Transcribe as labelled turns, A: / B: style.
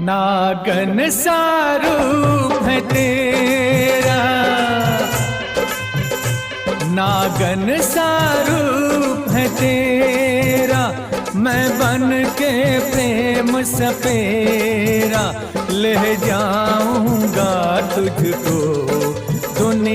A: नागन सा रूप है तेरा, नागन सा रूप है तेरा, मैं बन के प्रेम सपेरा ले जाऊंगा तुझको दुनिया